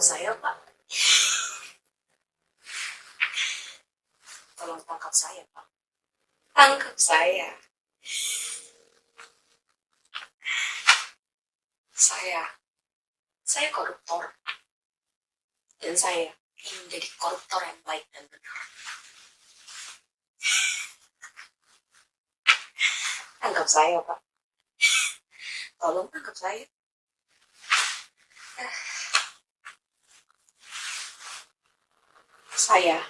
Tangkap saya, Pak. Tolong tangkap saya, Pak. Tangkap saya. Saya koruptor. Dan saya ingin menjadi koruptor yang baik dan benar. Tangkap saya, Pak. Tolong tangkap saya. Saya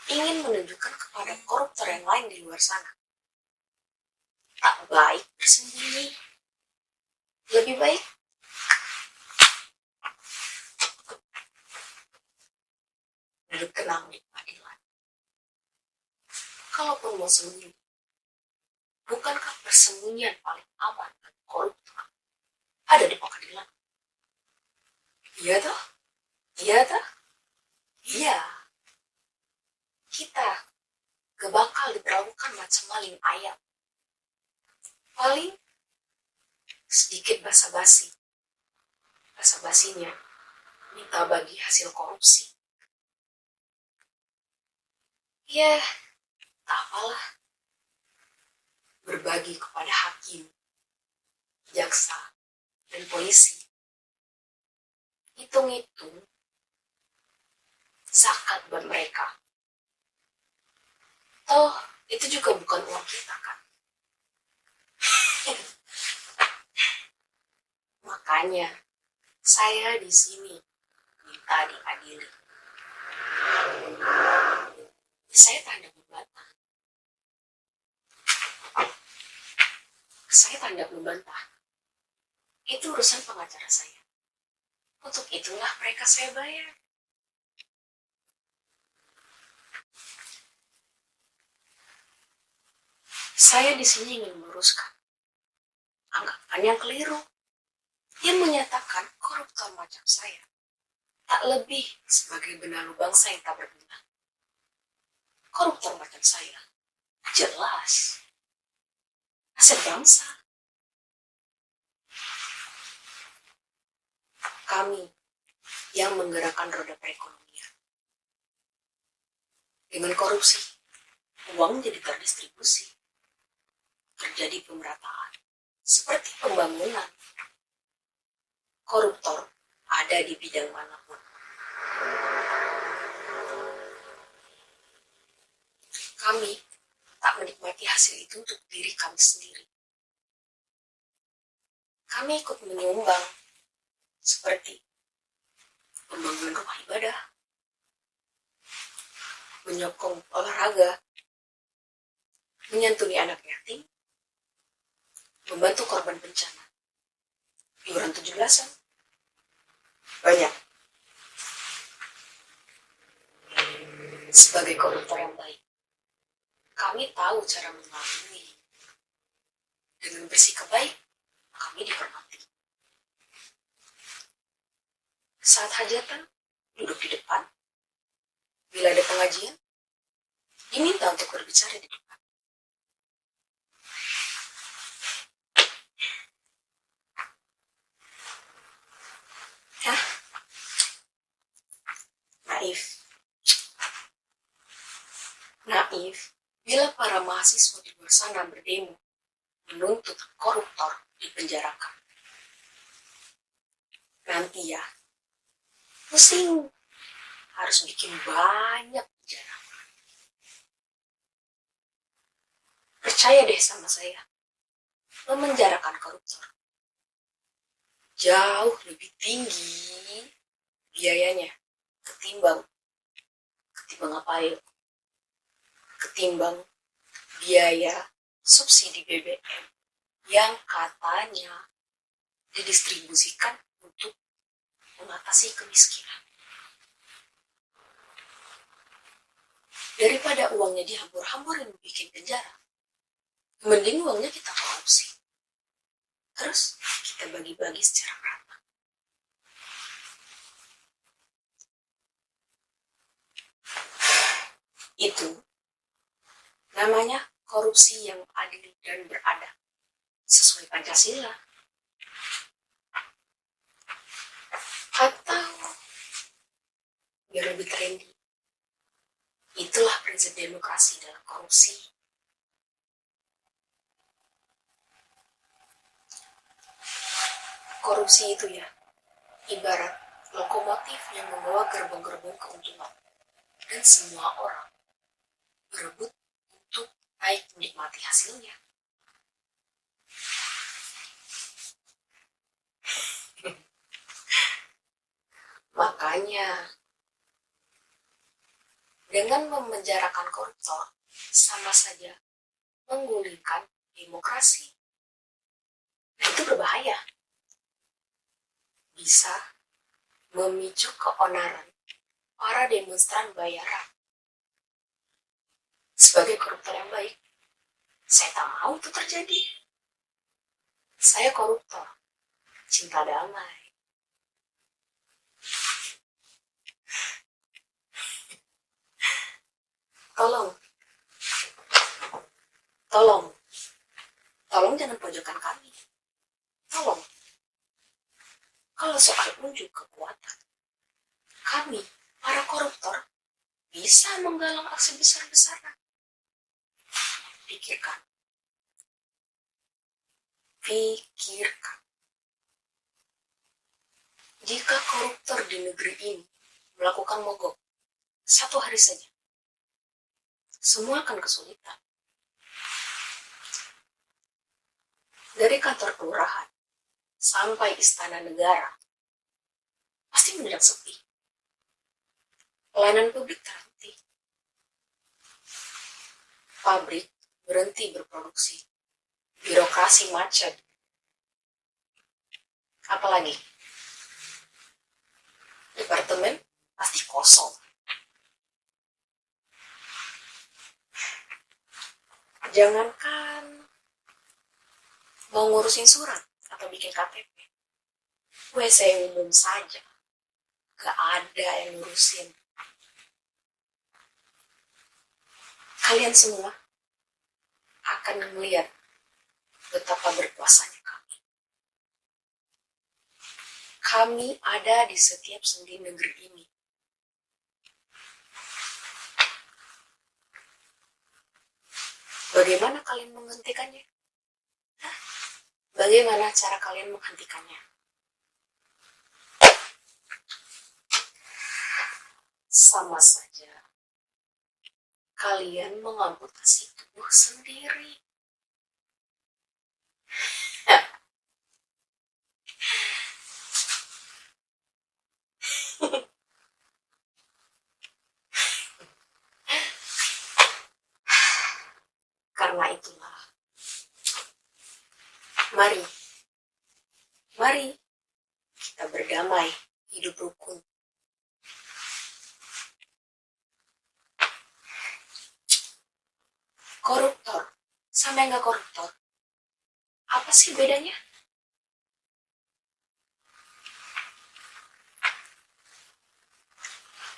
ingin menunjukkan kepada koruptor yang lain di luar sana. Tak baik bersembunyi. Lebih baik duduk tenang di pengadilan. Kalaupun mau sembunyi, bukankah persembunyian paling aman bagi koruptor ada di pengadilan? Iya toh? Iya toh? Iya. Kita gak bakal diperlakukan macam maling ayam. Paling sedikit basa-basi. Basa-basinya minta bagi hasil korupsi. Ya, tak apalah. Berbagi kepada hakim, jaksa, dan polisi. Hitung-hitung zakat buat mereka. Toh, itu juga bukan uang kita kan? Makanya, saya di sini minta diadili. Saya tak hendak membantah. Itu urusan pengacara saya. Untuk itulah mereka saya bayar. Saya di sini ingin meluruskan anggapan yang keliru yang menyatakan koruptor macam saya tak lebih sebagai benalu bangsa yang tak berguna. Koruptor macam saya jelas aset bangsa. Kami yang menggerakkan roda perekonomian. Dengan korupsi, uang jadi terdistribusi. Terjadi pemerataan, seperti pembangunan. Koruptor ada di bidang manapun. Kami tak menikmati hasil itu untuk diri kami sendiri. Kami ikut menyumbang, seperti pembangunan rumah ibadah, menyokong olahraga, menyantuni anak yatim, membantu korban bencana, iuran 17-an, banyak. Sebagai koruptor yang baik, kami tahu cara mengelabui. Dengan bersikap baik, kami dihormati. Saat hajatan, duduk di depan. Bila ada pengajian, diminta untuk berbicara di depan. Hah? Naif bila para mahasiswa di luar sana berdemo menuntut koruptor dipenjarakan. Nanti ya, pusing harus bikin banyak penjara. Percaya deh sama saya, memenjarakan koruptor jauh lebih tinggi biayanya ketimbang apa ya? Ketimbang biaya subsidi BBM yang katanya didistribusikan untuk mengatasi kemiskinan. Daripada uangnya dihambur-hamburin bikin penjara, mending uangnya kita korupsi. Terus kita bagi-bagi secara merata. Itu namanya korupsi yang adil dan beradab sesuai Pancasila. Atau lebih trendy. Itulah prinsip demokrasi dalam korupsi. Korupsi itu ya, ibarat lokomotif yang membawa gerbong-gerbong keuntungan. Dan semua orang berebut untuk naik menikmati hasilnya. Makanya, dengan memenjarakan koruptor, sama saja menggulingkan demokrasi. Nah, itu berbahaya. Bisa memicu keonaran para demonstran bayaran. Sebagai koruptor yang baik, saya tak mau itu terjadi. Saya koruptor, cinta damai. Tolong, tolong jangan pojokkan kami. Tolong. Kalau soal unjuk kekuatan, kami, para koruptor, bisa menggalang aksi besar-besaran. Pikirkan. Jika koruptor di negeri ini melakukan mogok 1 hari saja, semua akan kesulitan. Dari kantor kelurahan sampai istana negara, pasti mendadak sepi. Pelayanan publik terhenti. Pabrik berhenti berproduksi. Birokrasi macet. Apalagi? Departemen pasti kosong. Jangankan mau ngurusin surat atau bikin KTP, WC umum saja gak ada yang ngurusin. Kalian semua akan melihat betapa berkuasanya kami. Kami ada di setiap sendi negeri ini. Bagaimana kalian menghentikannya? Bagaimana cara kalian menghentikannya? Sama saja. Kalian mengamputasi tubuh sendiri. Karena itulah, mari kita berdamai, hidup rukun. Koruptor sama yang gak koruptor, apa sih bedanya?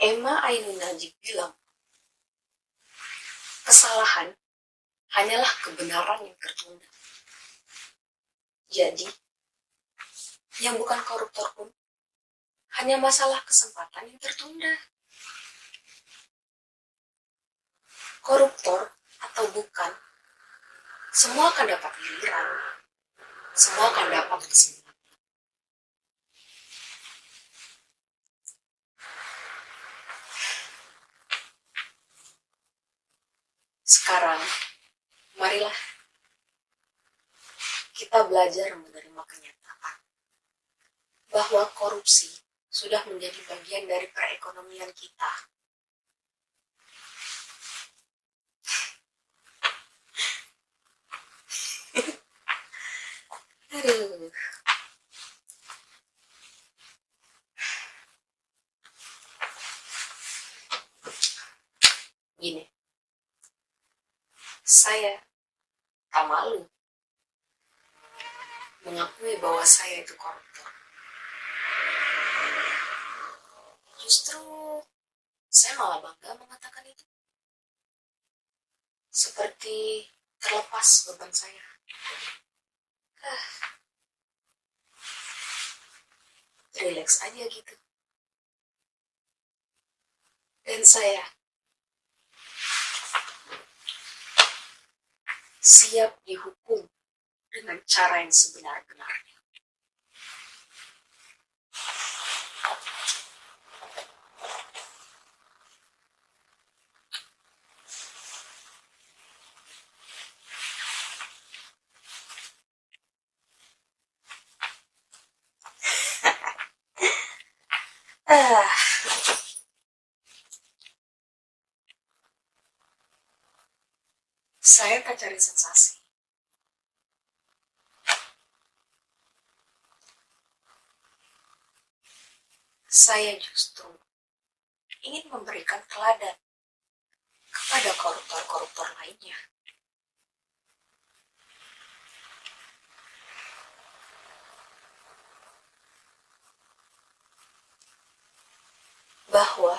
Emma Ainun Najib bilang, kesalahan hanyalah kebenaran yang tertunda. Jadi, yang bukan koruptor pun hanya masalah kesempatan yang tertunda. Koruptor atau bukan, semua akan dapat giliran. Semua akan dapat kesempatan. Sekarang, marilah kita belajar menerima kenyataan bahwa korupsi sudah menjadi bagian dari perekonomian kita. Aduh. Gini, saya tak malu mengakui bahwa saya itu koruptor. Justru saya malah bangga mengatakan itu. Seperti terlepas beban saya. Relax aja gitu. Dan saya siap dihukum dengan cara yang sebenar-benarnya. Ah, saya tak cari sensasi. Saya justru ingin memberikan teladan kepada koruptor-koruptor lainnya. Bahwa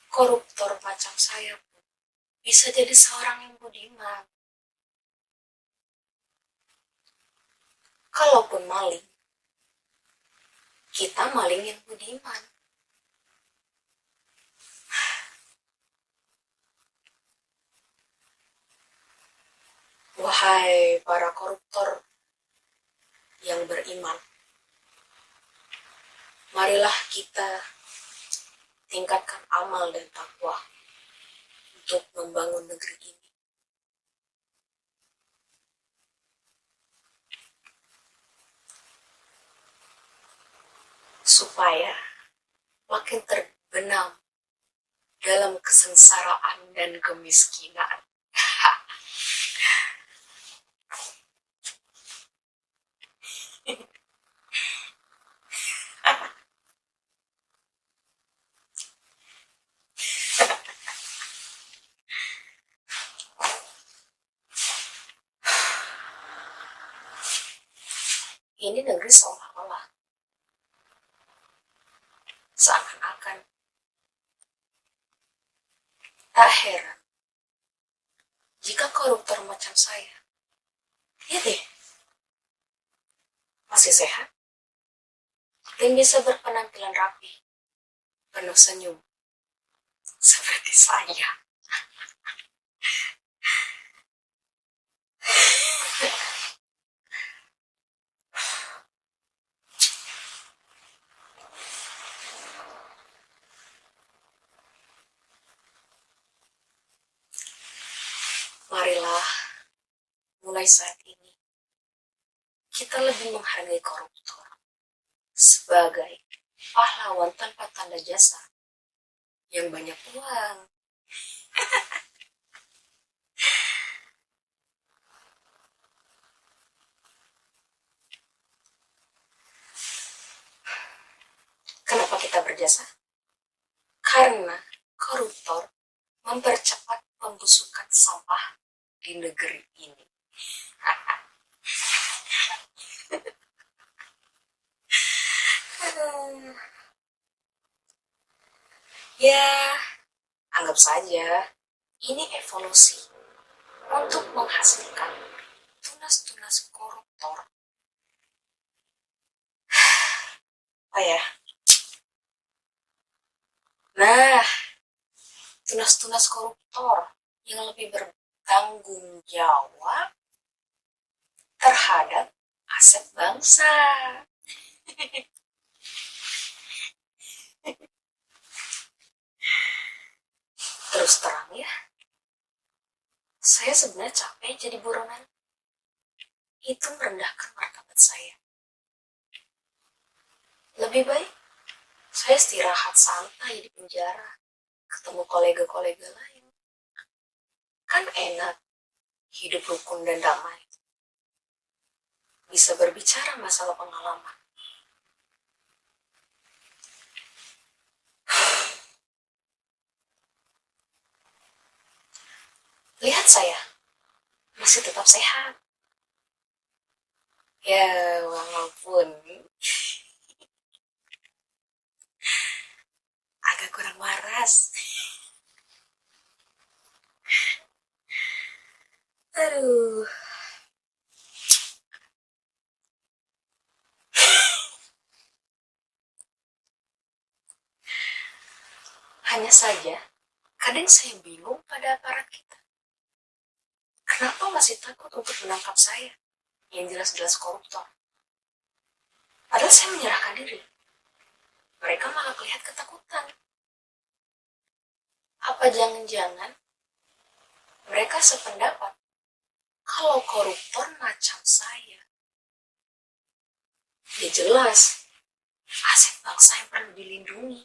koruptor macam saya pun bisa jadi seorang yang budiman. Kalaupun maling, kita maling yang budiman. Wahai para koruptor yang beriman, marilah kita tingkatkan amal dan takwa untuk membangun negeri ini. Supaya makin terbenam dalam kesengsaraan dan kemiskinan. Ini negeri seolah-olah seakan-akan tak heran jika koruptor macam saya, ya deh, masih sehat dan bisa berpenampilan rapi, penuh senyum, seperti saya. Marilah, mulai saat ini, kita lebih menghargai koruptor sebagai pahlawan tanpa tanda jasa yang banyak uang. Kenapa kita berjasa? Karena koruptor mempercepat pembusukan sampah di negeri ini. Ya, anggap saja ini evolusi untuk menghasilkan tunas-tunas koruptor. Oh ya, nah, tunas-tunas koruptor yang lebih bertanggung jawab terhadap aset bangsa. Terus terang ya, saya sebenarnya capek jadi buronan. Itu merendahkan martabat saya. Lebih baik saya istirahat santai di penjara, ketemu kolega-kolega lain. Kan enak, hidup rukun dan damai. Bisa berbicara masalah pengalaman. Lihat saya, masih tetap sehat. Ya, walaupun agak kurang waras. Aduh. Hanya saja, kadang saya bingung pada aparat kita. Kenapa masih takut untuk menangkap saya, yang jelas-jelas koruptor? Padahal saya menyerahkan diri. Mereka malah terlihat ketakutan. Apa jangan-jangan mereka sependapat kalau koruptor macam saya? Ya jelas, aset bangsa yang perlu dilindungi.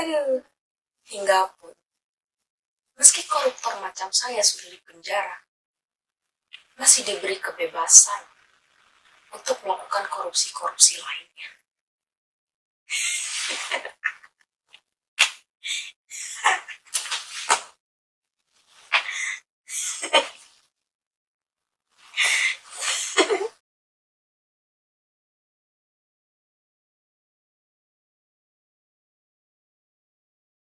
Aduh, hingga pun, meski koruptor macam saya sudah dipenjara, masih diberi kebebasan untuk melakukan korupsi-korupsi lainnya.